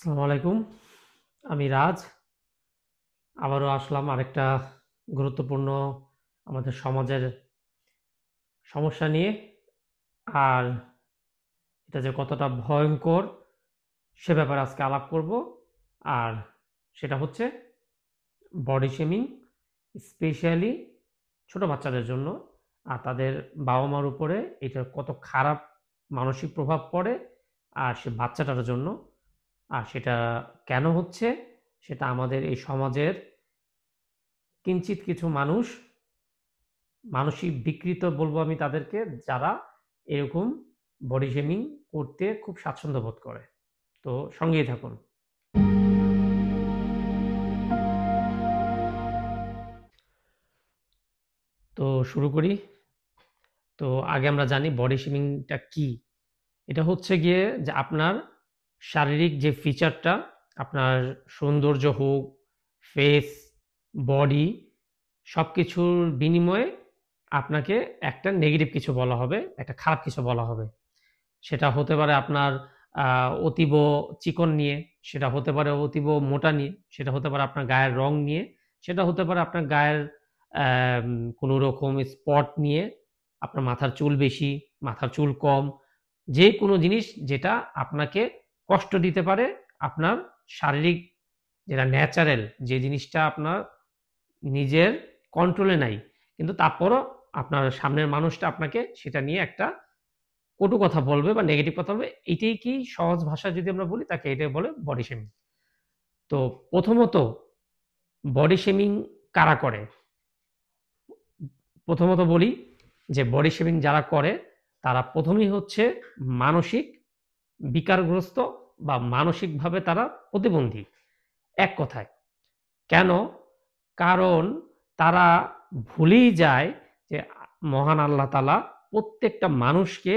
আসসালামু আলাইকুম। আমি রাজ। আবারও আসলাম আরেকটা গুরুত্বপূর্ণ আমাদের সমাজের সমস্যা নিয়ে। আর এটা যে কতটা ভয়ংকর সে ব্যাপারে আজকে আলাপ করব। আর সেটা হচ্ছে বডি শেমিং, স্পেশালি ছোট বাচ্চাদের জন্য। আর তাদের বাবা-মার উপরে এটার কত খারাপ মানসিক প্রভাব পড়ে আর সে বাচ্চাটার জন্য। আর সেটা কেন হচ্ছে সেটা আমাদের এই সমাজের কিঞ্চিৎ কিছু মানুষ, মানসিক বিকৃত বলবো আমি তাদেরকে, যারা এরকম বডি শেমিং করতে খুব স্বাচ্ছন্দ্য বোধ করে। তো সঙ্গেই থাকুন। তো শুরু করি। তো আগে আমরা জানি বডি শেমিংটা কি। এটা হচ্ছে গিয়ে যে আপনার শারীরিক যে ফিচারটা, আপনার সৌন্দর্য হোক, ফেস, বডি, সব কিছুর বিনিময়ে আপনাকে একটা নেগেটিভ কিছু বলা হবে, একটা খারাপ কিছু বলা হবে। সেটা হতে পারে আপনার অতীব চিকন নিয়ে, সেটা হতে পারে অতীব মোটা নিয়ে, সেটা হতে পারে আপনার গায়ের রং নিয়ে, সেটা হতে পারে আপনার গায়ের কোনো রকম স্পট নিয়ে, আপনার মাথার চুল বেশি, মাথার চুল কম, যে কোনো জিনিস যেটা আপনাকে কষ্ট দিতে পারে, আপনার শারীরিক যেটা ন্যাচারাল, যে জিনিসটা আপনার নিজের কন্ট্রোলে নাই, কিন্তু তারপরও আপনার সামনের মানুষটা আপনাকে সেটা নিয়ে একটা কটু কথা বলবে বা নেগেটিভ কথা বলবে। এটাই কি সহজ ভাষায় যদি আমরা বলি তাকে এটাই বলে বডি শেমিং। তো প্রথমত বডি শেমিং কারা করে? প্রথমত বলি যে বডি শেমিং যারা করে তারা প্রথমেই হচ্ছে মানসিক বিকারগ্রস্ত বা মানসিকভাবে তারা প্রতিবন্ধী। এক কথায়। কেন? কারণ তারা ভুলেই যায় যে মহান আল্লাহ তাআলা প্রত্যেকটা মানুষকে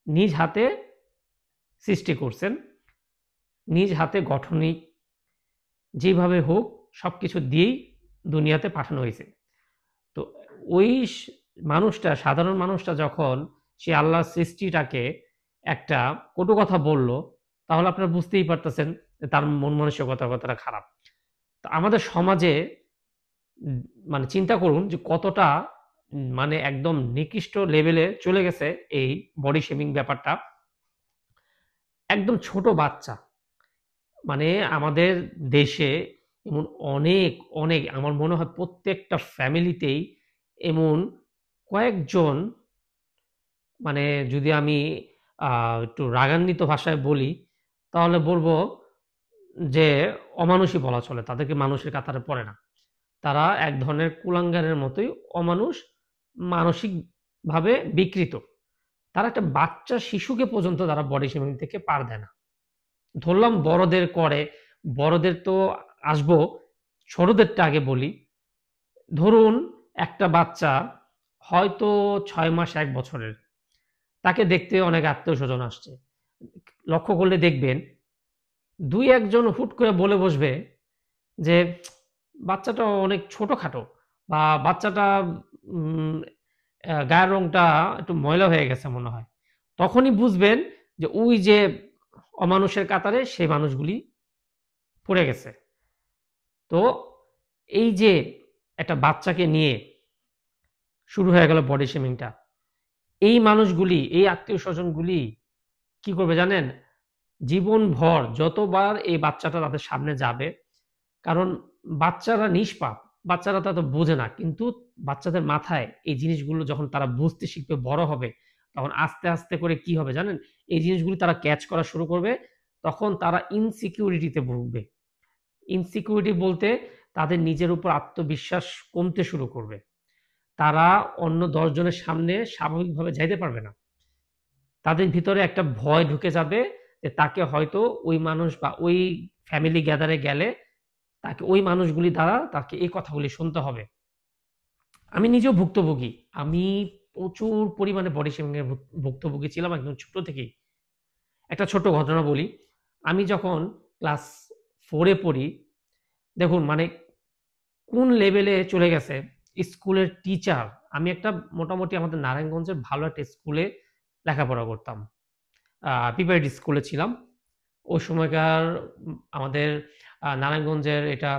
নিজ হাতে সৃষ্টি করছেন, নিজ হাতে গঠনিক যেভাবে হোক সবকিছু দিয়েই দুনিয়াতে পাঠানো হয়েছে। তো ওই মানুষটা, সাধারণ মানুষটা যখন সে আল্লাহর সৃষ্টিটাকে একটা কটু কথা বলল, তাহলে আপনারা বুঝতেই পারতেছেন যে তার মন মানসিকতা কতটা খারাপ। তো আমাদের সমাজে উম মানে চিন্তা করুন যে কতটা মানে একদম নিকৃষ্ট লেভেলে চলে গেছে এই বডি শেমিং ব্যাপারটা। একদম ছোট বাচ্চা, মানে আমাদের দেশে এমন অনেক, অনেক, আমার মনে হয় প্রত্যেকটা ফ্যামিলিতেই এমন কয়েকজন, মানে যদি আমি একটু রাগান্বিত ভাষায় বলি, তাহলে বলবো যে অমানুষই বলা চলে। তাদেরকে মানুষের কাতারে পড়ে না। তারা এক ধরনের কুলাঙ্গারের মতোই অমানুষ, মানসিকভাবে বিকৃত। তারা একটা বাচ্চা শিশুকে পর্যন্ত তারা বডি শেমিং থেকে পার দেয় না। ধরলাম বড়দের করে, বড়দের তো আসবো, ছোটদেরটা আগে বলি। ধরুন একটা বাচ্চা হয়তো ৬ মাস ১ বছরের। তাকে দেখতে অনেক আত্মীয়স্বজন আসছে। লক্ষ্য করলে দেখবেন ২-১ জন হুট করে বলে বসবে যে, "বাচ্চাটা অনেক ছোটখাটো" বা "বাচ্চাটা উম গায়ের রংটা একটু ময়লা হয়ে গেছে মনে হয়।" তখনই বুঝবেন যে ওই যে অমানুষের কাতারে সেই মানুষগুলি পড়ে গেছে। তো এই যে একটা বাচ্চাকে নিয়ে শুরু হয়ে গেল বডি শেমিংটা। এই মানুষগুলি, এই আত্মীয়স্বজনগুলি কি করবে জানেন? জীবনভর যতবার এই বাচ্চাটা তাদের সামনে যাবে, কারণ বাচ্চারা নিষ্পাপ, বাচ্চারা তা তো বোঝে না। কিন্তু বাচ্চাদের মাথায় এই জিনিসগুলো যখন তারা বুঝতে শিখবে, বড় হবে, তখন আস্তে, আস্তে করে কি হবে জানেন? এই জিনিসগুলি তারা ক্যাচ করা শুরু করবে। তখন তারা ইনসিকিউরিটি তে ভুগবে। ইনসিকিউরিটি বলতে তাদের নিজের উপর আত্মবিশ্বাস কমতে শুরু করবে। তারা অন্য ১০ জনের সামনে স্বাভাবিকভাবে যাইতে পারবে না। তাদের ভিতরে একটা ভয় ঢুকে যাবে যে তাকে হয়তো ওই মানুষ বা ওই ফ্যামিলি গ্যাদার এ গেলে তাকে ওই মানুষগুলি দ্বারা তাকে এই কথাগুলি শুনতে হবে। আমি নিজেও ভুক্তভোগী। আমি প্রচুর পরিমাণে বডি শেমিং এর ভুক্তভোগী ছিলাম একদম ছোট থেকেই। একটা ছোট্ট ঘটনা বলি। আমি যখন ক্লাস 4 এ পড়ি, দেখুন মানে কোন লেভেলে চলে গেছে, স্কুলের টিচার, আমি একটা মোটামুটি আমাদের নারায়ণগঞ্জের ভালো একটা স্কুলে লেখাপড়া করতাম। প্রিপারেটরি স্কুলে ছিলাম। ওই সময়কার আমাদের নারায়ণগঞ্জের এটা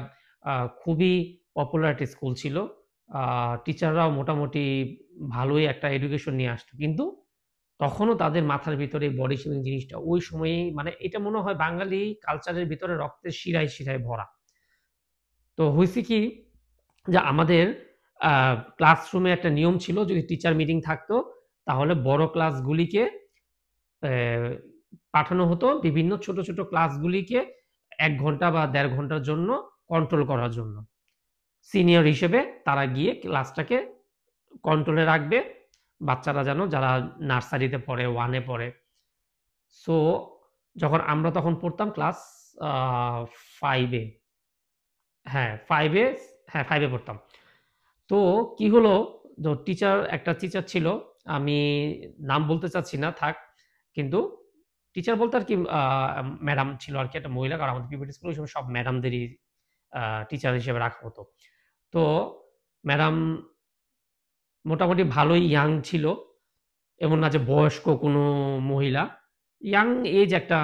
খুবই পপুলার একটা স্কুল ছিল। টিচাররাও মোটামুটি ভালোই একটা এডুকেশন নিয়ে আসতো। কিন্তু তখনও তাদের মাথার ভিতরে বডি শেমিং জিনিসটা ওই সময়েই মানে এটা মনে হয় বাঙালি কালচারের ভিতরে রক্তের শিরায়, শিরায় ভরা। তো হইছে কি যে আমাদের আ ক্লাসরুমে একটা নিয়ম ছিল যদি টিচার মিটিং থাকতো তাহলে বড় ক্লাসগুলিকে অ্যা পাঠানো হতো বিভিন্ন ছোট, ছোট ক্লাসগুলিকে ১ ঘন্টা বা ১.৫ ঘন্টার জন্য কন্ট্রোল করার জন্য। সিনিয়র হিসেবে তারা গিয়ে ক্লাসটাকে কন্ট্রোলে রাখবে। বাচ্চারা যেন যারা নার্সারিতে পড়ে, 1 এ পড়ে। সো যখন আমরা তখন পড়তাম ক্লাস আ 5 এ। হ্যাঁ, 5 এ হ্যাঁ, 5 এ পড়তাম। তো কি হলো একটা টিচার ছিল। আমি নাম বলতে চাচ্ছি না থাক। কিন্তু টিচার বলতে আরকি ম্যাডাম ছিল আরকি একটা মহিলা। কারণ আমাদের পিভিটি স্কুলে ওই সময় সব ম্যাডামদেরই টিচার হিসেবে রাখা হতো। তো ম্যাডাম মোটামুটি ভালোই ইয়াং ছিল। এমন না যে বয়স্ক কোনো মহিলা। ইয়াং এজ একটা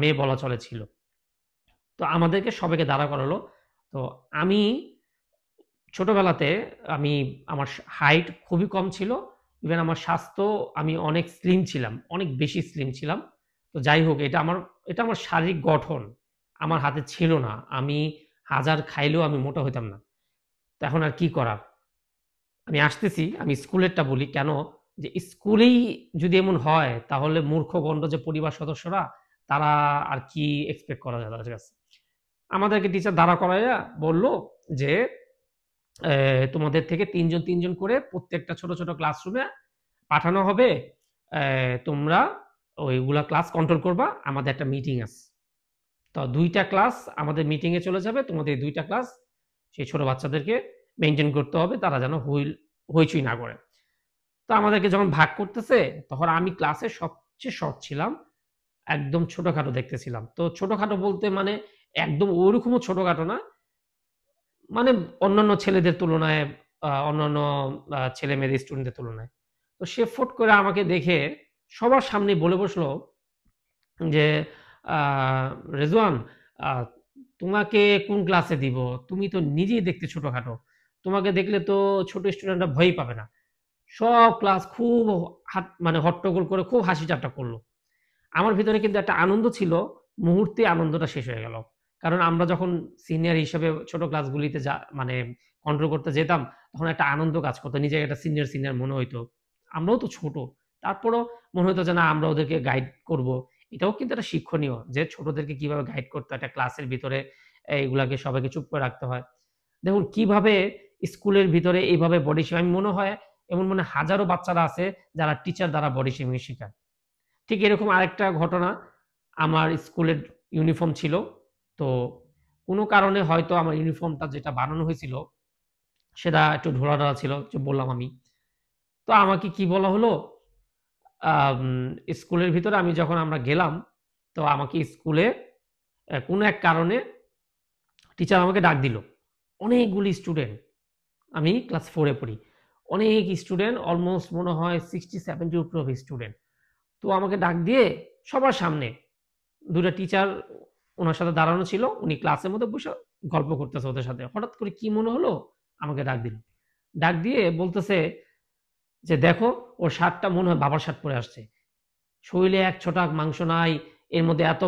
মেয়ে বলা চলে ছিল। তো আমাদেরকে সবাইকে দাঁড়া করালো। তো আমি ছোটবেলাতে আমি আমার হাইট খুবই কম ছিল। ইভেন আমার স্বাস্থ্য আমি অনেক স্লিম ছিলাম। অনেক বেশি স্লিম ছিলাম। তো যাই হোক এটা আমার শারীরিক গঠন। আমার হাতে ছিল না। আমি হাজার খাইলেও আমি মোটা হইতাম না। তো এখন আর কি করার? আমি আসতেছি, আমি স্কুলেরটা বলি কেন? যে স্কুলেই যদি এমন হয় তাহলে মূর্খগণ্ড যে পরিবার সদস্যরা তারা আর কি এক্সপেক্ট করা যায় তাদের কাছে? আমাদেরকে টিচার দাঁড়া করাইয়া বলল যে, তোমাদের থেকে ৩ জন ৩ জন করে প্রত্যেকটা ছোট, ছোট ক্লাসরুমে পাঠানো হবে। তোমরা ওইগুলা ক্লাস কন্ট্রোল করবা। আমাদের একটা মিটিং আছে। তো ২ টা ক্লাস আমাদের মিটিং এ চলে যাবে। তোমাদের এই ২ টা ক্লাস সেই ছোট বাচ্চাদেরকে মেইনটেইন করতে হবে। তারা যেন হইচই না করে। তো আমাদেরকে যখন ভাগ করতেছে, তখন আমি ক্লাসে সবচেয়ে শর্ট ছিলাম। একদম ছোটখাটো দেখতেছিলাম। তো ছোটখাটো বলতে মানে একদম ওরকমও ছোটখাটো না। মানে অন্যান্য ছেলেদের তুলনায় অন্যান্য ছেলে-মেয়েদের স্টুডেন্টদের তুলনায়। তো সে ফট করে আমাকে দেখে সবার সামনে বলে বসলো যে, আ "রেজওয়ান আ তোমাকে কোন ক্লাসে দিব? তুমি তো নিজেই দেখতে ছোটখাটো। তোমাকে দেখলে তো ছোট স্টুডেন্টরা ভয়ই পাবে না।" সব ক্লাস খুব মানে হট্টগোল করে খুব হাসি ঠাট্টা করল। আমার ভিতরে কিন্তু একটা আনন্দ ছিল, মুহূর্তে আনন্দটা শেষ হয়ে গেল। কারণ আমরা যখন সিনিয়র হিসেবে ছোট ক্লাসগুলিতে মানে কন্ট্রোল করতে যেতাম, তখন একটা আনন্দ কাজ করত। নিজেকে একটা সিনিয়র, সিনিয়র মনে হইতো। আমরাও তো ছোট। তারপরেও মনে হইতো যে না আমরা ওদেরকে গাইড করব। এটাও কিন্তু একটা শিক্ষণীয় যে ছোটদেরকে কিভাবে গাইড করতে হয় একটা ক্লাসের ভিতরে এইগুলাকে সবাইকে চুপ করে রাখতে হয়। দেখুন কিভাবে স্কুলের ভিতরে এইভাবে বডি শেমিং আমি মনে হয় এমন মনে হয় হাজারো বাচ্চারা আছে যারা টিচার দ্বারা বডি শেমিং শিখায়। ঠিক এরকম আরেকটা ঘটনা আমার স্কুলের ইউনিফর্ম ছিল। তো কোনো কারণে হয়তো আমার ইউনিফর্মটা যেটা বানানো হয়েছিল সেটা একটু ঢোলা-ঢালা ছিল যে বললাম আমি। তো আমাকে কি বলা হলো আম স্কুলের ভিতরে আমি যখন আমরা গেলাম তো আমাকে স্কুলে কোনো এক কারণে টিচার আমাকে ডাক দিল। অনেকগুলি স্টুডেন্ট আমি ক্লাস 4 এ পড়ি। অনেক স্টুডেন্ট অলমোস্ট মনে হয় 60-70 র উপরে স্টুডেন্ট। তো আমাকে ডাক দিয়ে সবার সামনে ২ টা টিচার উনার সাথে দাঁড়ানো ছিল। উনি ক্লাসের মধ্যে বইসা গল্প করতেছে ওদের সাথে। হঠাৎ করে কি মনে হলো আমাকে ডাক দিল। ডাক দিয়ে বলতেছে যে, "দেখো ওর শার্টটা মনে হয় বাবার শার্ট পরে আসছে। শরীরে এক ছটাক মাংস নাই। এর মধ্যে এত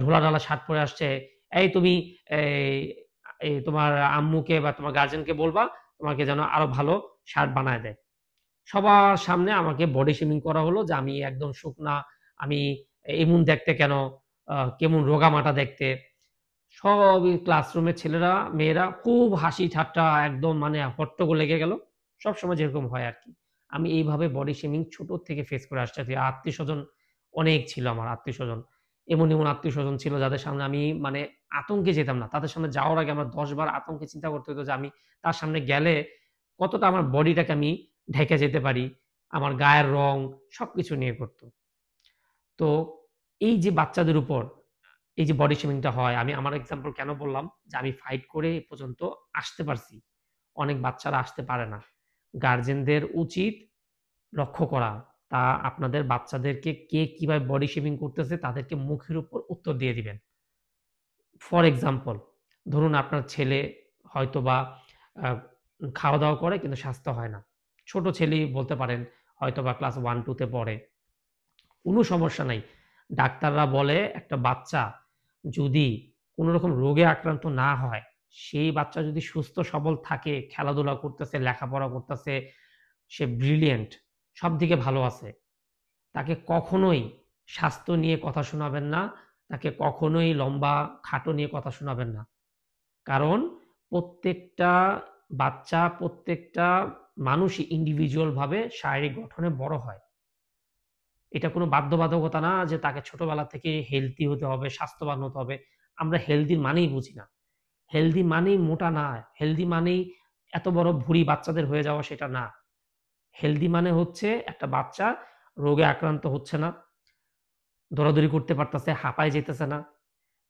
ঢোলা-ঢালা শার্ট পরে আসছে। এই তুমি এই এই তোমার আম্মুকে বা তোমার গার্ডিয়ানকে বলবা তোমাকে যেন আরো ভালো শার্ট বানায় দেয়।" সবার সামনে আমাকে বডি শেমিং করা হলো যে আমি একদম শুকনা, আমি এমন দেখতে কেন, কেমন রোগামাটা দেখতে। সবই ক্লাসরুমের ছেলেরা, মেয়েরা খুব হাসি ঠাট্টা একদম মানে হট্টগোল লেগে গেল। সবসময় যেরকম হয় আরকি। আমি এইভাবে বডি শেমিং ছোট থেকে ফেস করে আসছি। আত্মীয়স্বজন অনেক ছিল আমার আত্মীয়স্বজন। এমন, এমন আত্মীয়স্বজন ছিল যাদের সামনে আমি মানে আতঙ্কে যেতাম না। তাদের সামনে যাওয়ার আগে আমার ১০ বার আতঙ্কে চিন্তা করতে হতো যে আমি তার সামনে গেলে কতটা আমার বডিটাকে আমি ঢেকে যেতে পারি। আমার গায়ের রং সবকিছু নিয়ে করত। তো এই যে বাচ্চাদের উপর এই যে বডি শেমিংটা হয়, আমি আমার এক্সাম্পল কেন বললাম? যে আমি ফাইট করে এ পর্যন্ত আসতে পারছি। অনেক বাচ্চারা আসতে পারে না। গার্ডিয়ানদের উচিত লক্ষ্য করা। তা আপনাদের বাচ্চাদেরকে কে কিভাবে বডি শেমিং করতেছে তাদেরকে মুখের উপর উত্তর দিয়ে দিবেন। ফর এক্সাম্পল, ধরুন আপনার ছেলে হয়তোবা আ খাওয়া-দাওয়া করে কিন্তু স্বাস্থ্য হয় না। ছোট ছেলেই বলতে পারেন, হয়তোবা ক্লাস 1-2 তে পড়ে। কোনো সমস্যা নাই। ডাক্তাররা বলে একটা বাচ্চা যদি কোনো রকম রোগে আক্রান্ত না হয়, সেই বাচ্চা যদি সুস্থ সবল থাকে, খেলাধুলা করতেছে, লেখাপড়া করতেছে, সে ব্রিলিয়ান্ট, সবদিকে ভালো আছে। তাকে কখনোই স্বাস্থ্য নিয়ে কথা শোনাবেন না। তাকে কখনোই লম্বা, খাটো নিয়ে কথা শোনাবেন না। কারণ প্রত্যেকটা বাচ্চা, প্রত্যেকটা মানুষই ইন্ডিভিজুয়াল ভাবে শারীরিক গঠনে বড় হয়। এটা কোনো বাধ্যবাধকতা না যে তাকে ছোটবেলা থেকে হেলথি হতে হবে, স্বাস্থ্যবান হতে হবে। আমরা হেলথির মানেই বুঝি না। হেলথি মানেই মোটা না, হেলথি মানেই এত বড় ভুঁড়ি বাচ্চাদের হয়ে যাওয়া সেটা না। হেলথি মানে হচ্ছে একটা বাচ্চা রোগে আক্রান্ত হচ্ছে না, দৌড়াদৌড়ি করতে পারতেছে, হাঁপায় যাইতেছে না,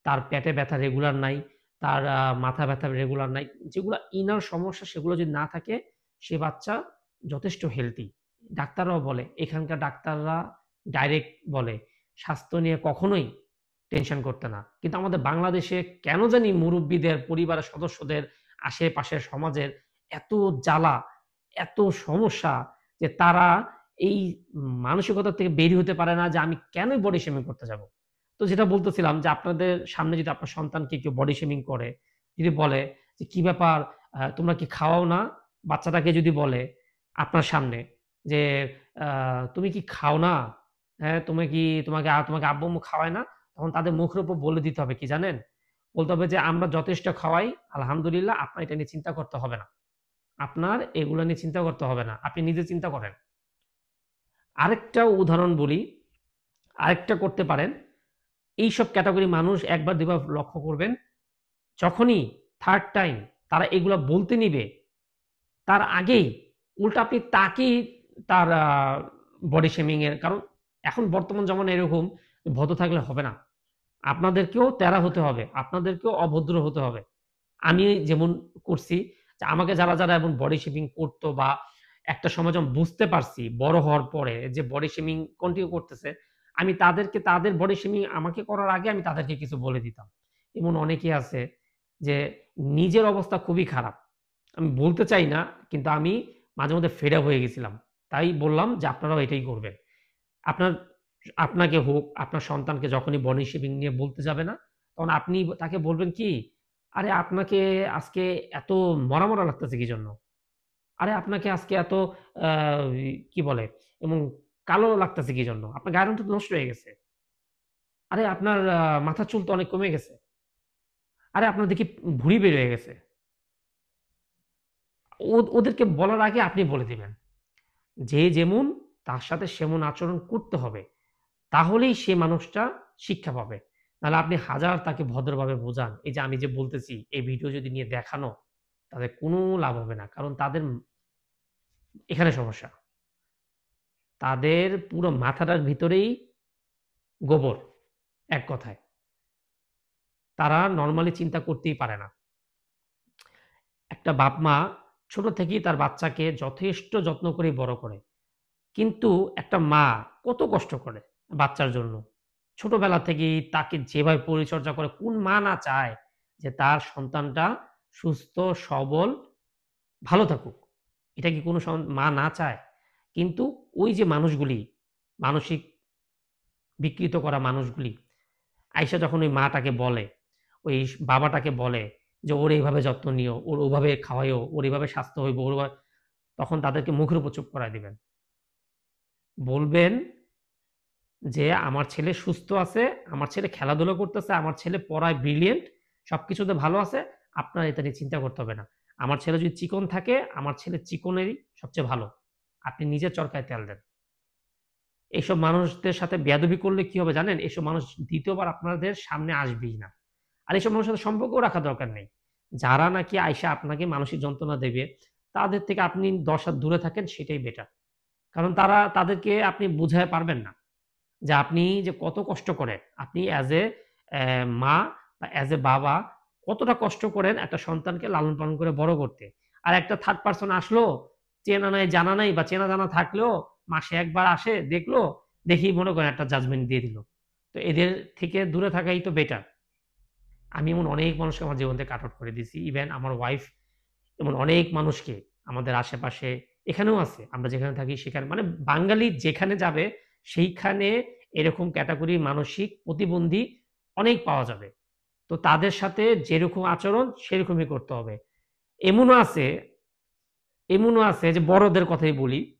তার পেটে ব্যথা রেগুলার নাই, তার মাথা ব্যথা রেগুলার নাই। যেগুলা ইনার সমস্যা সেগুলো যদি না থাকে, সে বাচ্চা যথেষ্ট হেলথি। ডাক্তাররাও বলে, এখানকার ডাক্তাররা ডাইরেক্ট বলে, স্বাস্থ্য নিয়ে কখনোই টেনশন করতে না। কিন্তু আমাদের বাংলাদেশে কেন জানি মুরুব্বিদের, পরিবারের সদস্যদের, আশেপাশের সমাজের এত জ্বালা, এত সমস্যা যে তারা এই মানসিকতা থেকে বের হতে পারে না যে আমি কেনই বডি শেমিং করতে যাব? তো যেটা বলতেছিলাম যে আপনাদের সামনে যদি আপনার সন্তানকে কেউ বডি শেমিং করে, যদি বলে যে, "কি ব্যাপার তোমরা কি খাওয়াও না?" বাচ্চাটাকে যদি বলে আপনার সামনে যে, আ "তুমি কি খাও না? হ্যাঁ, তোমাকে আব্বু-আম্মু খাওয়ায় না?" তখন তাদের মুখের উপর বলে দিতে হবে কি জানেন? বলতে হবে যে, "আমরা যথেষ্ট খাওয়াই, আলহামদুলিল্লাহ, আপনার এটা নিয়ে চিন্তা করতে হবে না। আপনার এগুলা নিয়ে চিন্তা করতে হবে না। আপনি নিজে চিন্তা করেন।" আরেকটা উদাহরণ বলি, আরেকটা করতে পারেন। এইসব ক্যাটেগরি মানুষ ১ বার ২ বার লক্ষ্য করবেন। যখনই 3rd টাইম তারা এগুলা বলতে নিবে, তার আগেই উল্টা আপনি তাকেই তার বডি শেমিং এর কারণ এখন বর্তমান জমানায় এরকম ভদ্র থাকলে হবে না। আপনাদেরকেও তেড়া হতে হবে। আপনাদেরকেও অভদ্র হতে হবে। আমি যেমন করছি যে আমাকে যারা এমন বডি শেমিং করতো বা একটা সময় যখন বুঝতে পারছি বড় হওয়ার পরে যে বডি শেমিং কন্টিনিউ করতেছে, আমি তাদেরকে তাদের বডি শেমিং আমাকে করার আগে আমি তাদেরকে কিছু বলে দিতাম। এমন অনেকেই আছে যে নিজের অবস্থা খুবই খারাপ। আমি বলতে চাই না কিন্তু আমি মাঝে মধ্যে ফেড আপ হয়ে গেছিলাম। তাই বললাম যে আপনারাও এটাই করবেন। আপনার আপনাকে হোক, আপনার সন্তানকে যখনই বডি শেমিং নিয়ে বলতে যাবে না, তখন আপনি তাকে বলবেন কি, "আরে আপনাকে আজকে এত মরা লাগতেছে কি জন্য? আরে আপনাকে আজকে এত আ কি বলে? এবং কালো লাগতেছে কি জন্য? আপনার গায়ের রং তো নষ্ট হয়ে গেছে। আরে আপনার মাথার চুল তো অনেক কমে গেছে। আরে আপনার দেখি ভুঁড়ি বের হয়ে গেছে।" ওদেরকে বলার আগে আপনি বলে দিবেন। যে যেমন তার সাথে সেমন আচরণ করতে হবে। তাহলেই সে মানুষটা শিক্ষা পাবে। নাহলে আপনি হাজার তাকে ভদ্রভাবে বোঝান। এই যে আমি যে বলতেছি, এই ভিডিও যদি নিয়ে দেখানো, তাদের কোনো লাভ হবে না। কারণ তাদের এখানে সমস্যা। তাদের পুরো মাথাটার ভিতরেই গোবর, এক কথায়। তারা নরমালি চিন্তা করতেই পারে না। একটা বাপ-মা ছোট থেকেই তার বাচ্চাকে যথেষ্ট যত্ন করে বড় করে। কিন্তু একটা মা কত কষ্ট করে বাচ্চার জন্য। ছোটবেলা থেকেই তাকে যেভাবে পরিচর্যা করে, কোন মা না চায় যে তার সন্তানটা সুস্থ, সবল, ভালো থাকুক। এটা কি কোনো মা না চায়? কিন্তু ওই যে মানুষগুলি, মানসিক বিকৃত করা মানুষগুলি, আইসা যখন ওই মাটাকে বলে, ওই বাবাটাকে বলে যে, "ওর এইভাবে যত্ন নিও, ওর ওভাবে খাওয়াইও, ওর এভাবে স্বাস্থ্য হইব, ওর তখন তাদেরকে মুখের উপর চুপ করায় দিবেন। বলবেন যে, "আমার ছেলে সুস্থ আছে, আমার ছেলে খেলাধুলা করতেছে, আমার ছেলে পড়ায় ব্রিলিয়ান্ট, সবকিছুতে ভালো আছে। আপনার এটা নিয়ে চিন্তা করতে হবে না। আমার ছেলে যদি চিকন থাকে, আমার ছেলে চিকনেরই সবচেয়ে ভালো। আপনি নিজের চরকায় তেল দেন।" এইসব মানুষদের সাথে বেয়াদবি করলে কি হবে জানেন? এসব মানুষ ২য় বার আপনাদের সামনে আসবেই না। আর এসব মানুষের সাথে সম্পর্কও রাখার দরকার নেই। যারা নাকি আইসা আপনাকে মানসিক যন্ত্রণা দেবে, তাদের থেকে আপনি ১০ হাত দূরে থাকেন সেটাই বেটার। কারণ তাদেরকে আপনি বুঝাইতে পারবেন না। যে আপনি যে কত কষ্ট করেন। আপনি মা বা বাবা কতটা কষ্ট করেন একটা সন্তানকে লালন-পালন করে বড় করতে। আর একটা থার্ড পারসন আসলো, চেনা নাই, জানা নাই বা চেনা জানা থাকলেও মাসে একবার আসে, দেখলো, দেখেই মনে করেন একটা জাজমেন্ট দিয়ে দিল। তো এদের থেকে দূরে থাকাই তো বেটার। আমি এমন অনেক মানুষকে আমার জীবন থেকে কাট আউট করে দিয়েছি। ইভেন আমার ওয়াইফ এমন অনেক মানুষকে আমাদের আশেপাশে, এখানেও আছে। আমরা যেখানে থাকি সেখানে, মানে বাঙালি যেখানে যাবে সেইখানে এরকম ক্যাটেগরি মানসিক প্রতিবন্ধী অনেক পাওয়া যাবে। তো তাদের সাথে যেরকম আচরণ সেরকমই করতে হবে। এমনও আছে এমনও আছে যে বড়দের কথাই বলি,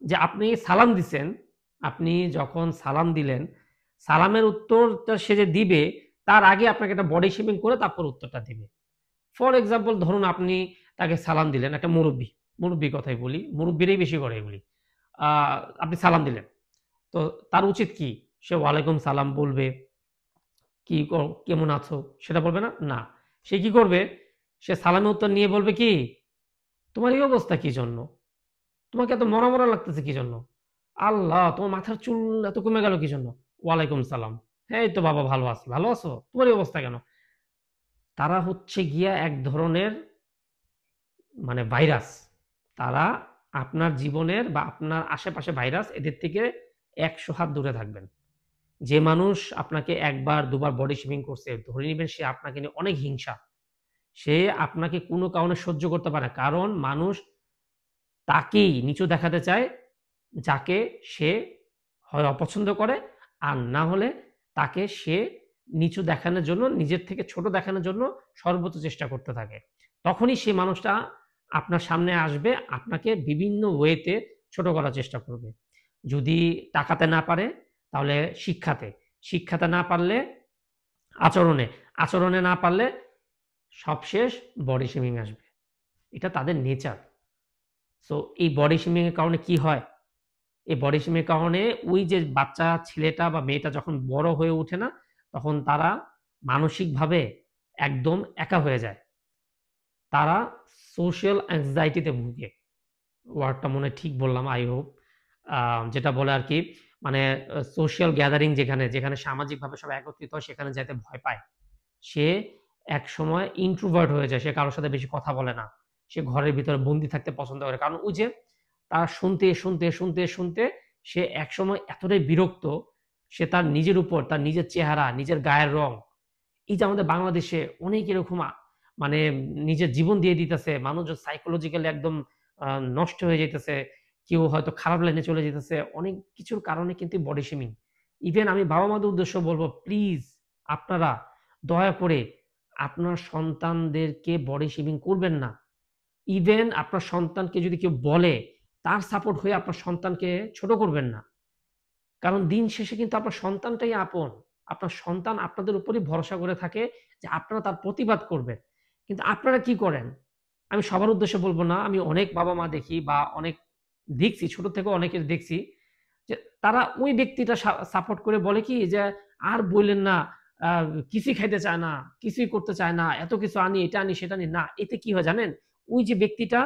যে আপনি সালাম দিছেন, আপনি যখন সালাম দিলেন, সালামের উত্তরটা সে যে দিবে তার আগে আপনাকে একটা বডি শেমিং করে তারপর উত্তরটা দিবে। ফর এক্সাম্পল ধরুন আপনি তাকে সালাম দিলেন, একটা মুরব্বি কথাই বলি, মুরব্বিরাই বেশি করে এগুলি। আ আপনি সালাম দিলেন। তো তার উচিত কি? সে ওয়ালাইকুম সালাম বলবে, কি কেমন আছো? সেটা বলবে না? না। সে কি করবে? সে সালামের উত্তর নিয়ে বলবে কি? তোমার এই অবস্থা কি জন্য? তোমাকে এত মরা লাগতেছে কি জন্য? আল্লাহ! তোমার মাথার চুল এত কমে গেল কি জন্য? ওয়ালাইকুম সালাম। হ্যাঁ, এই তো বাবা ভালো আছি। ভালো আছো? তোমার এই অবস্থা কেন? তারা হচ্ছে গিয়া এক ধরনের মানে ভাইরাস। তারা আপনার জীবনের বা আপনার আশেপাশে ভাইরাস, এদের থেকে ১০০ হাত দূরে থাকবেন। যে মানুষ আপনাকে ১ বার ২ বার বডি শেমিং করছে, ধরে নিবেন সে আপনাকে নিয়ে অনেক হিংসা। সে আপনাকে কোনো কারণে সহ্য করতে পারে না। কারণ মানুষ তাকেই নিচু দেখাতে চায়, যাকে সে হয় অপছন্দ করে, আর না হলে তাকে সে নিচু দেখানোর জন্য, নিজের থেকে ছোট দেখানোর জন্য সর্বোচ্চ চেষ্টা করতে থাকে। তখনই সেই মানুষটা আপনার সামনে আসবে, আপনাকে বিভিন্ন ওয়েতে ছোট করার চেষ্টা করবে। যদি টাকাতে না পারে তাহলে শিক্ষাতে, শিক্ষাতে না পারলে আচরণে, আচরণে না পারলে সবশেষ বডি শেমিং আসবে। এটা তাদের নেচার। সো এই বডি শেমিং এর কারণে কি হয়? এই বডি শেমিং এর কারণে ওই যে বাচ্চা ছেলেটা বা মেয়েটা যখন বড় হয়ে ওঠে না, তখন তারা মানসিকভাবে একদম একা হয়ে যায়। তারা সোশ্যাল অ্যাংজাইটি তে ভুগে। ওয়ার্ডটা মনে হয় ঠিক বললাম, আই হোপ। আ যেটা বলে আরকি, মানে সোশ্যাল গ্যাদারিং যেখানে সামাজিকভাবে সবাই একত্রিত হয় সেখানে যাইতে ভয় পায়। সে একসময় ইন্ট্রোভার্ট হয়ে যায়। সে কারো সাথে বেশি কথা বলে না। সে ঘরের ভিতরে বন্দি থাকতে পছন্দ করে। কারণ ওই যে তার শুনতে সে একসময় এতটাই বিরক্ত, সে তার নিজের উপর, তার নিজের চেহারা, নিজের গায়ের রং, এই যে আমাদের বাংলাদেশে অনেক এরকম মানে নিজের জীবন দিয়ে দিতেছে। মানুষজন সাইকোলজিক্যালি একদম আ নষ্ট হয়ে যাইতেছে। কেউ হয়তো খারাপ লাইনে চলে যাইতেছে। অনেক কিছুর কারণে কিন্তু বডি শেমিং। ইভেন আমি বাবা-মাদের উদ্দেশ্যে বলব, প্লিজ আপনারা দয়া করে আপনার সন্তানদেরকে বডি শেমিং করবেন না। ইভেন আপনার সন্তানকে যদি কেউ বলে, তার সাপোর্ট হয়ে আপনার সন্তানকে ছোট করবেন না। কারণ দিন শেষে কিন্তু আপনার সন্তানটাই আপন। আপনার সন্তান আপনাদের উপরই ভরসা করে থাকে যে আপনারা তার প্রতিবাদ করবেন। কিন্তু আপনারা কি করেন? আমি সবার উদ্দেশ্যে বলব না। আমি অনেক বাবা-মা দেখি বা অনেক দেখছি, ছোট থেকেও অনেকের দেখছি যে তারা ওই ব্যক্তিটা সাপোর্ট করে বলে কি যে, "আর বইলেন না, আ কিছুই খাইতে চায় না, কিছুই করতে চায় না। এত কিছু আনি, এটা আনি, সেটা আনি।" না, এতে কি হয় জানেন? ওই যে ব্যক্তিটা,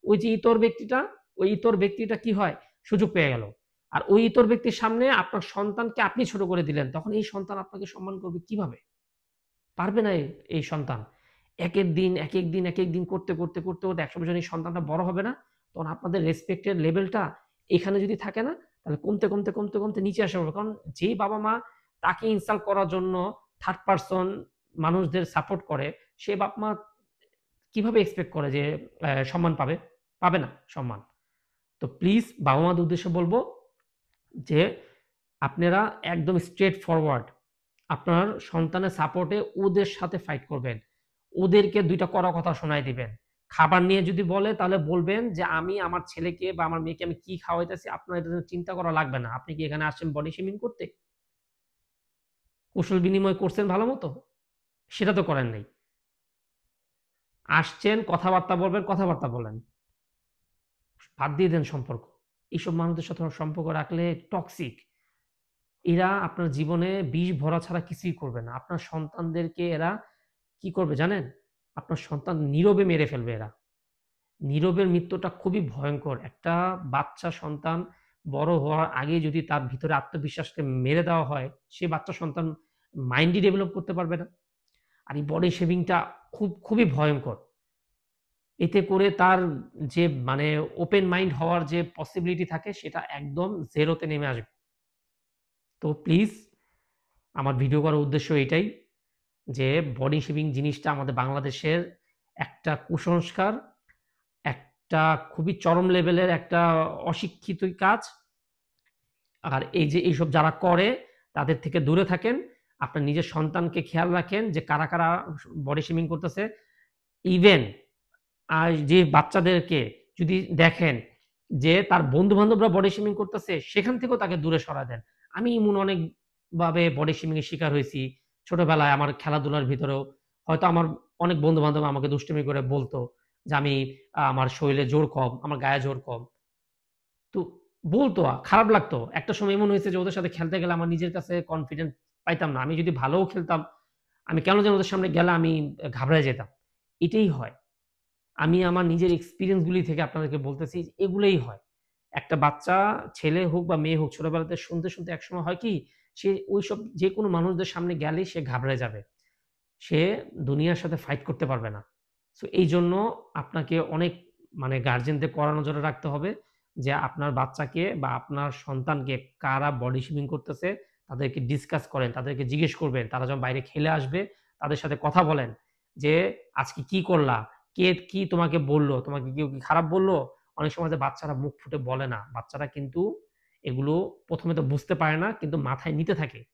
ওই যে ইতর ব্যক্তিটা, ওই ইতর ব্যক্তিটা কি হয়? সুযোগ পেয়ে গেল। আর ওই ইতর ব্যক্তির সামনে আপনার সন্তানকে আপনি ছোট করে দিলেন। তখন এই সন্তান আপনাকে সম্মান করবে কিভাবে? পারবে না এই সন্তান। একেক দিন করতে একসময় যখন এই সন্তানটা বড় হবে না, তখন আপনাদের রেসপেক্ট এর লেভেলটা এখানে যদি থাকে না, তাহলে কমতে নিচে আসা হবে। কারণ যেই বাবা-মা তাকে ইনসাল্ট করার জন্য থার্ড পারসন মানুষদের সাপোর্ট করে, সে বাপ-মা কিভাবে এক্সপেক্ট করে যে সম্মান পাবে? পাবে না সম্মান। তো প্লিজ বাবা-মাদের উদ্দেশ্যে বলব যে, আপনারা একদম স্ট্রেইট ফরওয়ার্ড আপনার সন্তানের সাপোর্টে ওদের সাথে ফাইট করবেন। ওদেরকে ২ টা কড়া কথা শোনায় দিবেন। খাবার নিয়ে যদি বলে তাহলে বলবেন যে, "আমি আমার ছেলেকে বা আমার মেয়েকে আমি কি খাওয়াইতেছি আপনার এটা নিয়ে চিন্তা করা লাগবে না। আপনি কি এখানে আসছেন বডি শেমিং করতে? কুশল বিনিময় করছেন ভালোমতো? সেটা তো করেন নাই। আসছেন কথাবার্তা বলবেন, কথাবার্তা বলেন। বাদ দিয়ে দেন সম্পর্ক। এইসব মানুষদের সাথে সম্পর্ক রাখলে টক্সিক। এরা আপনার জীবনে বিষ ভরা ছাড়া কিছুই করবে না। আপনার সন্তানদেরকে এরা কি করবে জানেন? আপনার সন্তান নীরবে মেরে ফেলবে এরা। নীরবের মৃত্যুটা খুবই ভয়ংকর। একটা বাচ্চা সন্তান বড় হওয়ার আগেই যদি তার ভিতরে আত্মবিশ্বাসকে মেরে দেওয়া হয়, সে বাচ্চা সন্তান মাইন্ডই ডেভেলপ করতে পারবে না। আর এই বডি শেমিংটা খুবই ভয়ংকর। এতে করে তার যে মানে ওপেন মাইন্ড হওয়ার যে পসিবিলিটি থাকে সেটা একদম জেরোতে নেমে আসবে। তো প্লিজ আমার ভিডিও করার উদ্দেশ্য এটাই যে বডি শেভিং জিনিসটা আমাদের বাংলাদেশের একটা কুসংস্কার, একটা খুবই চরম লেভেলের একটা অশিক্ষিত কাজ। আর এই যে এইসব যারা করে তাদের থেকে দূরে থাকেন। আপনার নিজের সন্তানকে খেয়াল রাখেন যে কারা, কারা বডি শেমিং করতেছে। ইভেন যে বাচ্চাদেরকে যদি দেখেন যে তার বন্ধু-বান্ধবরা বডি শেমিং করতেছে সেখান থেকেও তাকে দূরে সরায় দেন। আমি এমন অনেকভাবে বডি শেমিং এর শিকার হয়েছি। ছোটবেলায় আমার খেলাধুলার ভিতরেও হয়তো আমার অনেক বন্ধু-বান্ধব আমাকে দুষ্টামি করে বলতো যে আমি আমার শরীরে জোর কম, আমার গায়ে জোর কম। তো বলতো খারাপ লাগতো। একটা সময় এমন হয়েছে যে ওদের সাথে খেলতে গেলে আমার নিজের কাছে কনফিডেন্স পাইতাম না। আমি যদি ভালোও খেলতাম, আমি কেন যেন ওদের সামনে গেলে আমি ঘাবড়ায় যেতাম। এটাই হয়। আমি আমার নিজের এক্সপেরিয়েন্স গুলি থেকে আপনাদেরকে বলতেছি যে এগুলোই হয়। একটা বাচ্চা ছেলে হোক বা মেয়ে হোক ছোটবেলাতে শুনতে, শুনতে একসময় হয় কি সে ওইসব যেকোনো মানুষদের সামনে গেলেই সে ঘাবড়ে যাবে। সে দুনিয়ার সাথে ফাইট করতে পারবে না। সো এইজন্য আপনাকে অনেক মানে গার্ডিয়ানদের কড়া নজরে রাখতে হবে যে আপনার বাচ্চাকে বা আপনার সন্তানকে কারা বডি শেমিং করতেছে তাদেরকে ডিসকাস করেন, তাদেরকে জিজ্ঞেস করবেন। তারা যখন বাইরে খেলে আসবে তাদের সাথে কথা বলেন যে, "আজকে কি করলা? কে কি তোমাকে বলল? তোমাকে কেউ কি খারাপ বলল?" অনেক সময় যে বাচ্চারা মুখ ফুটে বলে না। বাচ্চারা কিন্তু এগুলো ১ম এ তো বুঝতে পারে না কিন্তু মাথায় নিতে থাকে।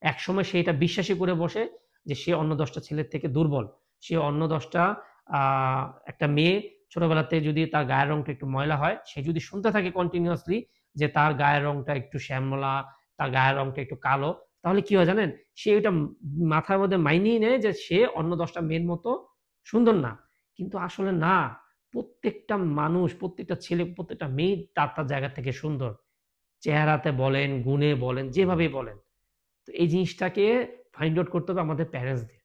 একসময় সে এটা বিশ্বাসই করে বসে যে সে অন্য ১০ টা ছেলের থেকে দুর্বল। সে অন্য ১০ টা আ একটা মেয়ে ছোটবেলাতে যদি তার গায়ের রংটা একটু ময়লা হয়, সে যদি শুনতে থাকে কন্টিনিউয়াসলি যে তার গায়ের রংটা একটু শ্যামলা, তার গায়ের রংটা একটু কালো, তাহলে কি হয় জানেন? সে ওইটা মাথার মধ্যে মাইনিয়ে নেয় যে সে অন্য ১০ টা মেয়ের মতো সুন্দর না। কিন্তু আসলে না। প্রত্যেকটা মানুষ, প্রত্যেকটা ছেলে, প্রত্যেকটা মেয়ে তার, তার জায়গা থেকে সুন্দর। চেহারাতে বলেন, গুণে বলেন, যেভাবেই বলেন। তো এই জিনিসটাকে ফাইন্ড আউট করতে হবে আমাদের প্যারেন্টসদের।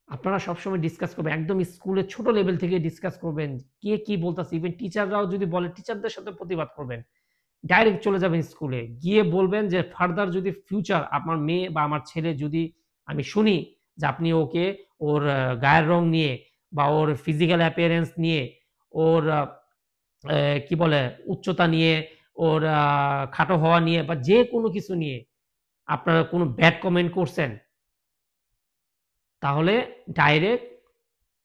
আপনারা সবসময় ডিসকাস করবেন। একদম স্কুলের ছোট লেভেল থেকে ডিসকাস করবেন। কে কি বলতেছে, ইভেন টিচাররাও যদি বলে টিচারদের সাথে প্রতিবাদ করবেন। ডাইরেক্ট চলে যাবেন স্কুলে। গিয়ে বলবেন যে ফার্দার যদি ফিউচার আমার মেয়ে বা আমার ছেলে যদি আমি শুনি যে আপনি ওকে ওর গায়ের রং নিয়ে বা ওর ফিজিক্যাল অ্যাপিয়ারেন্স নিয়ে, ওর কি বলে উচ্চতা নিয়ে, ওর খাটো হওয়া নিয়ে বা যেকোনো কিছু নিয়ে আপনারা কোনো ব্যাড কমেন্ট করছেন, তাহলে ডাইরেক্ট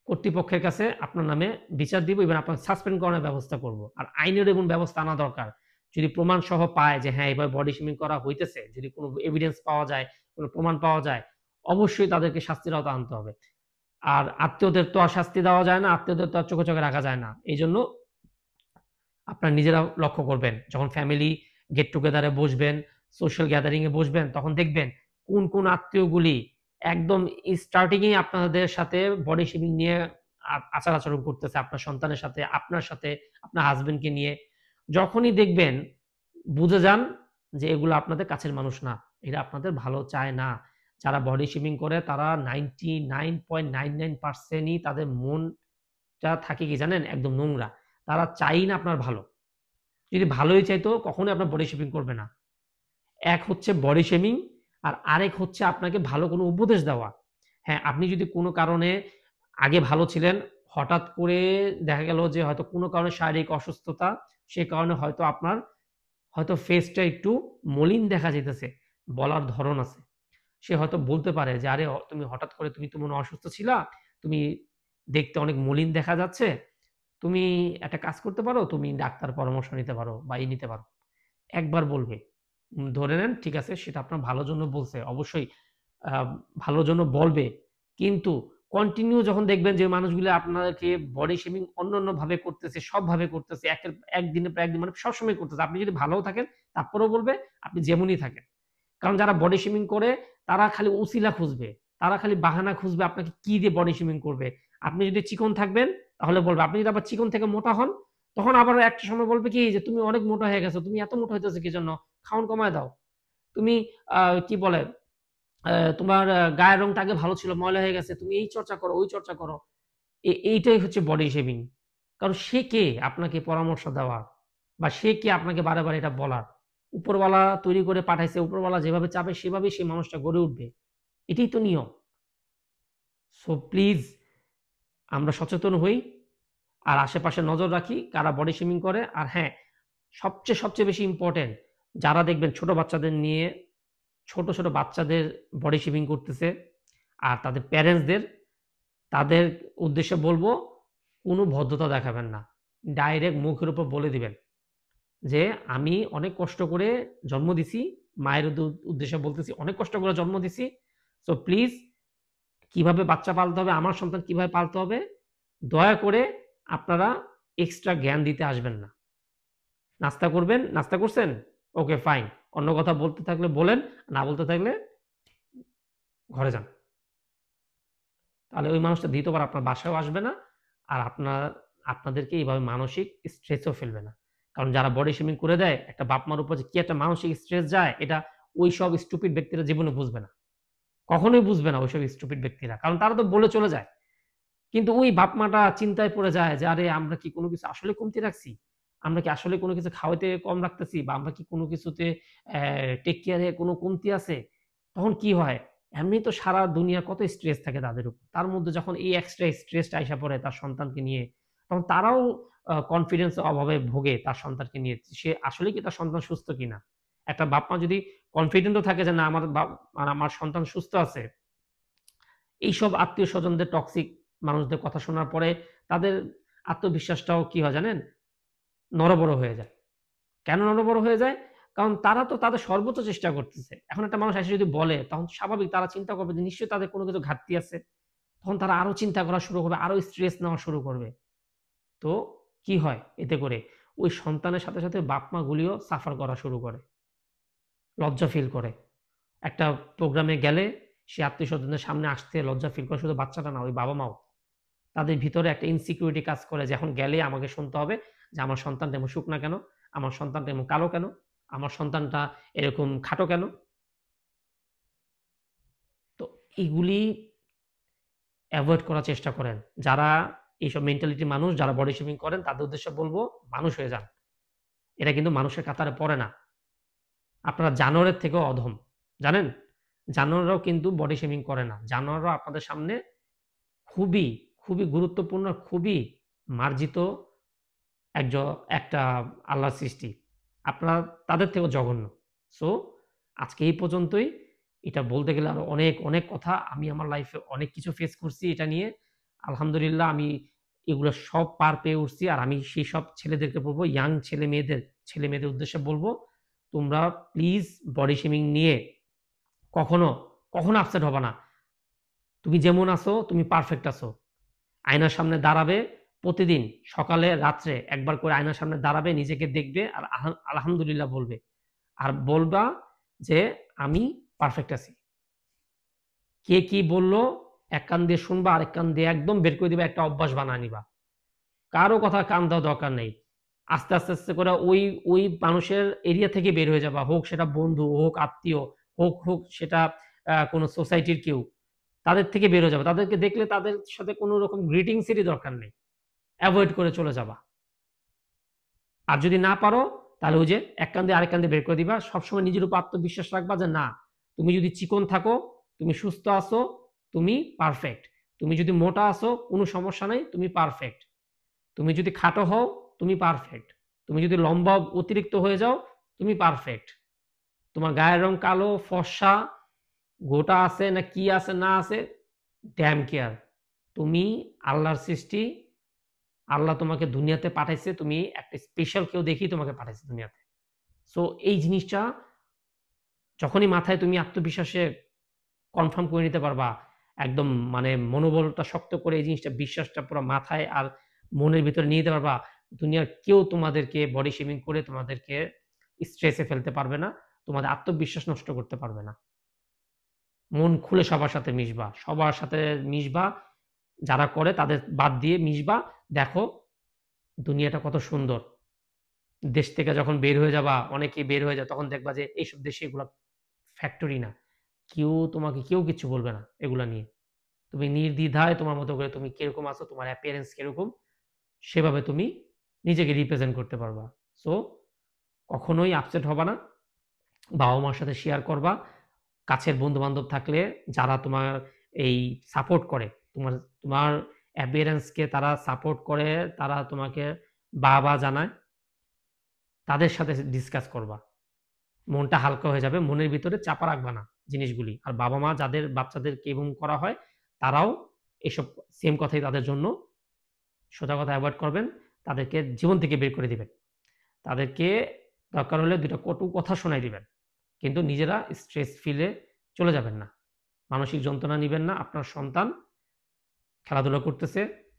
কর্তৃপক্ষের কাছে আপনার নামে বিচার দিব এবং আপনার সাসপেন্ড করানোর ব্যবস্থা করব। আর আইনের এমন ব্যবস্থা আনা দরকার। যদি প্রমাণ সহ পায় যে হ্যাঁ, এভাবে বডি শেমিং করা হইতেছে, যদি কোনো এভিডেন্স পাওয়া যায়, কোনো প্রমাণ পাওয়া যায়, অবশ্যই তাদেরকে শাস্তির আওতায় আনতে হবে। আর আত্মীয়দের তো আর শাস্তি দেওয়া যায় না, আত্মীয়দের তো আর চোখে, চোখে রাখা যায় না। এইজন্য আপনারা নিজেরাও লক্ষ্য করবেন। যখন ফ্যামিলি গেট টুগেদার এ বসবেন, সোশ্যাল গ্যাদারিং এ বসবেন, তখন দেখবেন কোন, কোন আত্মীয়গুলি একদম স্টার্টিং এই আপনাদের সাথে বডি শেমিং নিয়ে আচার-আচরণ করতেছে আপনার সন্তানের সাথে, আপনার সাথে, আপনার হাসব্যান্ডকে নিয়ে। যখনই দেখবেন বুঝে যান যে এগুলো আপনাদের কাছের মানুষ না। এরা আপনাদের ভালো চায় না। যারা বডি শেমিং করে তারা 99.99% ই তাদের মনটা থাকে কি জানেন? একদম নোংরা। তারা চায়ই না আপনার ভালো। যদি ভালোই চাইতো কখনোই আপনার বডি শেমিং করবে না। এক হচ্ছে বডি শেমিং আর আরেক হচ্ছে আপনাকে ভালো কোনো উপদেশ দেওয়া। হ্যাঁ, আপনি যদি কোনো কারণে আগে ভালো ছিলেন, হঠাৎ করে দেখা গেল যে হয়তো কোনো কারণে শারীরিক অসুস্থতা, সে কারণে হয়তো আপনার হয়তো ফেসটা একটু মলিন দেখা যাইতেছে। বলার ধরন আছে। সে হয়তো বলতে পারে যে, "আরে তুমি হঠাৎ করে তুমি তো মনে হয় অসুস্থ ছিলা। তুমি দেখতে অনেক মলিন দেখা যাচ্ছে। তুমি একটা কাজ করতে পারো, তুমি ডাক্তার পরামর্শ নিতে পারো বা নিতে পারো।" একবার বলবে। ধরে নেন ঠিক আছে সেটা আপনার ভালোর জন্য বলছে। অবশ্যই আ ভালোর জন্য বলবে। কিন্তু কন্টিনিউ যখন দেখবেন যে মানুষগুলো আপনাকে বডি শেমিং অন্যান্যভাবে করতেছে, সবভাবে করতেছে, একদিনের পর একদিন মানে সবসময় করতেছে। আপনি যদি ভালোও থাকেন তারপরেও বলবে আপনি যেমনই থাকেন। কারণ যারা বডি শেমিং করে তারা খালি উছিলা খুঁজবে। তারা খালি বাহানা খুঁজবে আপনাকে কি দিয়ে বডি শেমিং করবে। আপনি যদি চিকন থাকবেন তাহলে বলবে। আপনি যদি আবার চিকন থেকে মোটা হন তখন আবার একটা সময় বলবে কি যে, "তুমি অনেক মোটা হয়ে গেছো। তুমি এত মোটা হইতেছো কিজন্য? খাওন কমায় দাও।" তুমি কি বলে তোমার গায়ের রংটা আগে ভালো ছিল, ময়লা হয়ে গেছে। তুমি এই চর্চা করো, ওই চর্চা করো। এইটাই হচ্ছে বডি শেমিং। কারণ সে কে আপনাকে পরামর্শ দেওয়ার? বা সে কে আপনাকে বারে, বারে এটা বলার? উপরওয়ালা তৈরি করে পাঠাইছে। উপরওয়ালা যেভাবে চাবে সেভাবেই সেই মানুষটা গড়ে উঠবে। এটাই তো নিয়ম। সো প্লিজ আমরা সচেতন হই। আর আশেপাশে নজর রাখি কারা বডি শেমিং করে। আর হ্যাঁ, সবচেয়ে বেশি ইম্পর্টেন্ট, যারা দেখবেন ছোট বাচ্চাদের নিয়ে ছোট বাচ্চাদের বডি শেমিং করতেছে আর তাদের প্যারেন্টসদের, তাদের উদ্দেশ্যে বলবো কোনো ভদ্রতা দেখাবেন না। ডাইরেক্ট মুখের উপর বলে দিবেন যে আমি অনেক কষ্ট করে জন্ম দিছি, মায়ের উদ্দেশ্যে বলতেছি অনেক কষ্ট করে জন্ম দিছি। সো প্লিজ কিভাবে বাচ্চা পালতে হবে, আমার সন্তান কিভাবে পালতে হবে, দয়া করে আপনারা এক্সট্রা জ্ঞান দিতে আসবেন না। নাস্তা করবেন, নাস্তা করছেন? Okay fine. অন্য কথা বলতে থাকলে বলেন, না বলতে থাকলে ঘরে যান। তাহলে ওই মানুষটা দ্বিতীয়বার আপনার বাসায়ও আসবে না, আর আপনাদেরকে এইভাবে মানসিক স্ট্রেসও ফেলবে না। কারণ যারা বডি শেমিং করে দেয়, একটা বাপ মার উপর যে কি একটা মানসিক স্ট্রেস যায়, এটা ওই সব স্টুপিড ব্যক্তিরা জীবনে বুঝবে না, কখনোই বুঝবে না ওইসব স্টুপিড ব্যক্তিরা, কারণ তারা তো বলে চলে যায়। কিন্তু ওই বাপ মাটা চিন্তায় পড়ে যায় যে আরে আমরা কি কোনো কিছু আসলে কমতি রাখছি, আমরা কি আসলে কোনো কিছু খাওয়াতে কম রাখতেছি, বা আমরা কি কোনো কিছুতে টেক কেয়ারে কোনো কমতি আছে। তখন কি হয়, এমনি তো সারা দুনিয়া কত স্ট্রেস থাকে তাদের উপর, তার মধ্যে যখন এই এক্সট্রা স্ট্রেসটা আইসা পড়ে তার সন্তানকে নিয়ে, তখন তারাও কনফিডেন্স অভাবে ভোগে তার সন্তানকে নিয়ে, সে আসলে কি তার সন্তান সুস্থ কিনা। একটা বাপ মা যদি কনফিডেন্টও থাকে যে না আমার সন্তান সুস্থ আছে, এইসব আত্মীয় স্বজনদের টক্সিক মানুষদের কথা শোনার পরে তাদের আত্মবিশ্বাসটাও কি হয় জানেন, নড়বড় হয়ে যায়। কেন নড়বড় হয়ে যায়? কারণ তারা তো তাদের সর্বোচ্চ চেষ্টা করতেছে। এখন একটা মানুষ এসে যদি বলে, তখন স্বাভাবিক তারা চিন্তা করবে যে নিশ্চয়ই তাদের কোনো কিছু ঘাটতি আছে। তখন তারা আরো চিন্তা করা শুরু করবে, আরো স্ট্রেস নেওয়া শুরু করবে। তো কি হয় এতে করে? ওই সন্তানের সাথে বাপ-মা গুলিও সাফার করা শুরু করে। লজ্জা ফিল করে। একটা প্রোগ্রামে গেলে সে আত্মীয়স্বজনদের সামনে আসতে লজ্জা ফিল করে, শুধু বাচ্চাটা না, ওই বাবা-মাও। তাদের ভিতরে একটা ইনসিকিউরিটি কাজ করে যে এখন গেলে আমাকে শুনতে হবে যে আমার সন্তানটা এমন শুকনা কেন? আমার সন্তানটা এমন কালো কেন? আমার সন্তানটা এরকম খাটো কেন? তো এগুলি এভয়েড করার চেষ্টা করেন। যারা এইসব মেন্টালিটির মানুষ, যারা বডি শেমিং করেন, তাদের উদ্দেশ্যে বলব মানুষ হয়ে যান। এটা কিন্তু মানুষের কাতারে পড়ে না। আপনারা জানোয়ারের থেকেও অধম। জানেন? জানোয়াররাও কিন্তু বডি শেমিং করে না। জানোয়াররাও আপনাদের সামনে খুবই, খুবই গুরুত্বপূর্ণ, খুবই মার্জিত একজ একটা আল্লাহর সৃষ্টি। আপনারা তাদের থেকেও জঘন্য। সো আজকে এই পর্যন্তই। এটা বলতে গেলে আরো অনেক কথা। আমি আমার লাইফে অনেক কিছু ফেস করছি এটা নিয়ে। আলহামদুলিল্লাহ আমি এগুলো সব পার পেয়ে উঠছি। আর আমি সেইসব ছেলেদেরকে বলব, ইয়াং ছেলেমেয়েদের উদ্দেশ্যে বলব, তোমরা প্লিজ বডি শেমিং নিয়ে কখনো আপসেট হবা না। তুমি যেমন আছো তুমি পারফেক্ট আছো। আয়নার সামনে দাঁড়াবে প্রতিদিন সকালে রাত্রে একবার করে আয়নার সামনে দাঁড়াবে, নিজেকে দেখবে আর আলহামদুলিল্লাহ বলবে। আর বলবা যে আমি পারফেক্ট আছি। কে কি বললো এক কান দিয়ে শুনবা, আরেক কান দিয়ে একদম বের করে দিবা, একটা অভ্যাস বানায় নিবা। কারো কথা কান দেওয়া দরকার নেই। আস্তে করে ওই মানুষের এরিয়া থেকে বের হয়ে যাবা, হোক সেটা বন্ধু, হোক আত্মীয়, হোক সেটা কোনো সোসাইটির কেউ, তাদের থেকে বের হয়ে যাবে। তাদেরকে দেখলে তাদের সাথে কোনো রকম গ্রিটিংসেরই দরকার নেই, অ্যাভয়েড করে চলে যাবা। আর যদি না পারো তাহলে ওই যে এক কান দিয়ে আরেক কান দিয়ে বের করে দিবা। সবসময় নিজের উপর আত্মবিশ্বাস রাখবা যে না, তুমি যদি চিকন থাকো, তুমি সুস্থ আছো, তুমি পারফেক্ট। তুমি যদি মোটা আছো কোনো সমস্যা নাই, তুমি পারফেক্ট। তুমি যদি খাটো হও তুমি পারফেক্ট। তুমি যদি লম্বা অতিরিক্ত হয়ে যাও তুমি পারফেক্ট। তোমার গায়ের রং কালো, ফর্সা, গোটা আছে না কি আছে না আছে, ড্যাম কেয়ার। তুমি আল্লাহর সৃষ্টি, আল্লাহ তোমাকে দুনিয়াতে পাঠাইছে, তুমি একটা স্পেশাল কেউ দেখি তোমাকে পাঠাইছে দুনিয়াতে। সো এই জিনিসটা যখনই মাথায় তুমি আত্মবিশ্বাসে কনফার্ম করে নিতে পারবা, একদম মানে মনোবলটা শক্ত করে এই জিনিসটা বিশ্বাসটা পুরো মাথায় আর মনের ভিতরে নিয়ে যেতে পারবা, দুনিয়ার কেউ তোমাদেরকে বডি শেমিং করে তোমাদেরকে স্ট্রেসে ফেলতে পারবে না, তোমাদের আত্মবিশ্বাস নষ্ট করতে পারবে না। মন খুলে সবার সাথে মিশবা, যারা করে তাদের বাদ দিয়ে মিশবা। দেখো দুনিয়াটা কত সুন্দর। দেশ থেকে যখন বের হয়ে যাবা, অনেকেই বের হয়ে যায়, তখন দেখবা যে এইসব দেশে এগুলা ফ্যাক্টরি না। কেউ কিছু বলবে না এগুলা নিয়ে। তুমি নির্দ্বিধায় তোমার মতো করে তুমি কিরকম আছো, তোমার অ্যাপিয়ারেন্স কিরকম, সেভাবে তুমি নিজেকে রিপ্রেজেন্ট করতে পারবা। সো কখনোই আপসেট হবা না। বাবা মার সাথে শেয়ার করবা। কাছের বন্ধু বান্ধব থাকলে যারা তোমার এই সাপোর্ট করে, তোমার অ্যাপিয়ারেন্সকে তারা সাপোর্ট করে, তারা তোমাকে বাহ জানায়, তাদের সাথে ডিসকাস করবা। মনটা হালকা হয়ে যাবে, মনের ভিতরে চাপা রাখবা না জিনিসগুলি। আর বাবা-মা যাদের বাচ্চাদেরকে এরকম করা হয়, তারাও এসব সেম কথাই তাদের জন্য সোজা কথা অ্যাভয়েড করবেন। তাদেরকে জীবন থেকে বের করে দিবেন। তাদেরকে দরকার হলে ২ টা কটু কথা শোনায় দিবেন। কিন্তু নিজেরা স্ট্রেস ফিলে চলে যাবেন না। মানসিক যন্ত্রণা নিবেন না। আপনার সন্তান খেলাধুলা করতেছে,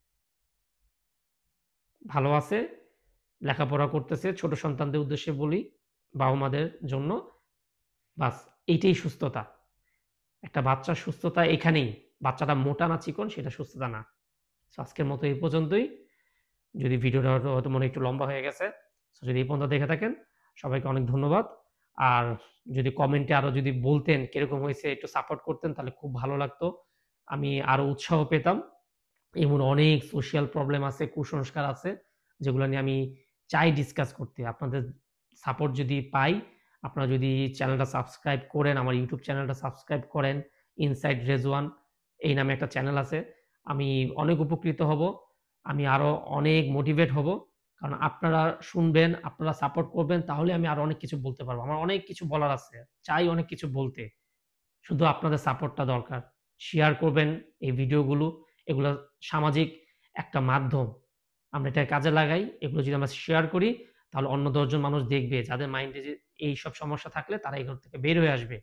ভালো আছে, লেখাপড়া করতেছে। ছোট সন্তানদের উদ্দেশ্যে বলি, বাবা-মাদের জন্য, বাস এইটাই সুস্থতা। একটা বাচ্চার সুস্থতা এখানেই। বাচ্চাটা মোটা না চিকন সেটা সুস্থতা না। সো আজকের মতো এই পর্যন্তই। যদি ভিডিওটা হয়তো মনে একটু লম্বা হয়ে গেছে, সো যদি এই পর্যন্ত দেখে থাকেন সবাইকে অনেক ধন্যবাদ। আর যদি কমেন্টে আরো যদি বলতেন কিরকম হয়েছে, একটু সাপোর্ট করতেন তাহলে খুব ভালো লাগতো। আমি আরো উৎসাহ পেতাম। এমন অনেক সোশ্যাল প্রবলেম আছে, কুসংস্কার আছে, যেগুলো নিয়ে আমি চাই ডিসকাস করতে। আপনাদের সাপোর্ট যদি পাই, আপনারা যদি চ্যানেলটা সাবস্ক্রাইব করেন, আমার ইউটিউব চ্যানেলটা সাবস্ক্রাইব করেন, ইনসাইড রেজওয়ান এই নামে একটা চ্যানেল আছে, আমি অনেক উপকৃত হব। আমি আরো অনেক মোটিভেট হব। কারণ আপনারা শুনবেন, আপনারা সাপোর্ট করবেন, তাহলে আমি আরো অনেক কিছু বলতে পারবো। আমার অনেক কিছু বলার আছে, চাই অনেক কিছু বলতে। শুধু আপনাদের সাপোর্টটা দরকার। শেয়ার করবেন এই ভিডিওগুলো। এগুলো সামাজিক একটা মাধ্যম। আমরা এটা কাজে লাগাই। এগুলো যদি আমরা শেয়ার করি, তাহলে অন্য ১০ জন মানুষ দেখবে, যাদের মাইন্ডে যে এইসব সমস্যা থাকলে তারা এগুলো থেকে বের হয়ে আসবে।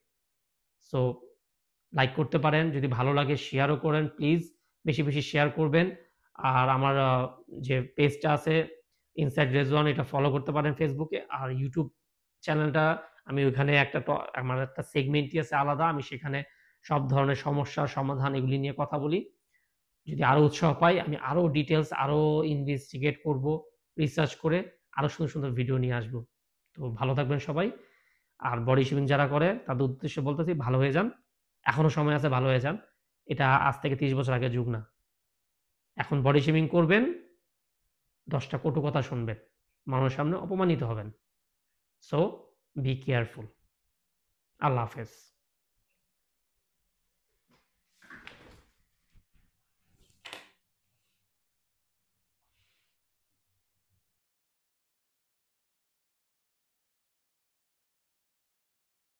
সো লাইক করতে পারেন, যদি ভালো লাগে শেয়ারও করেন প্লিজ। বেশি বেশি শেয়ার করবেন। আর আমার যে পেজটা আছে ইনসাইড রেজওয়ান, এটা ফলো করতে পারেন ফেসবুকে। আর ইউটিউব চ্যানেলটা আমি ওইখানে আমার একটা সেগমেন্টই আছে আলাদা। আমি সেখানে সব ধরনের সমস্যার সমাধান এগুলি নিয়ে কথা বলি। যদি আরো উৎসাহ পাই, আমি আরো ডিটেইলস আরো ইনভেস্টিগেট করব, রিসার্চ করে আরো সুন্দর সুন্দর ভিডিও নিয়ে আসব। তো ভালো থাকবেন সবাই। আর বডি শেমিং যারা করে তাদের উদ্দেশ্যে বলতেছি, ভালো হয়ে যান। এখনো সময় আছে, ভালো হয়ে যান। এটা আজ থেকে ৩০ বছর আগের যুগ না। এখন বডি শেমিং করবেন, ১০ টা কটু কথা শুনবেন, মানুষের সামনে অপমানিত হবেন। So be careful. আল্লাহ হাফেজ।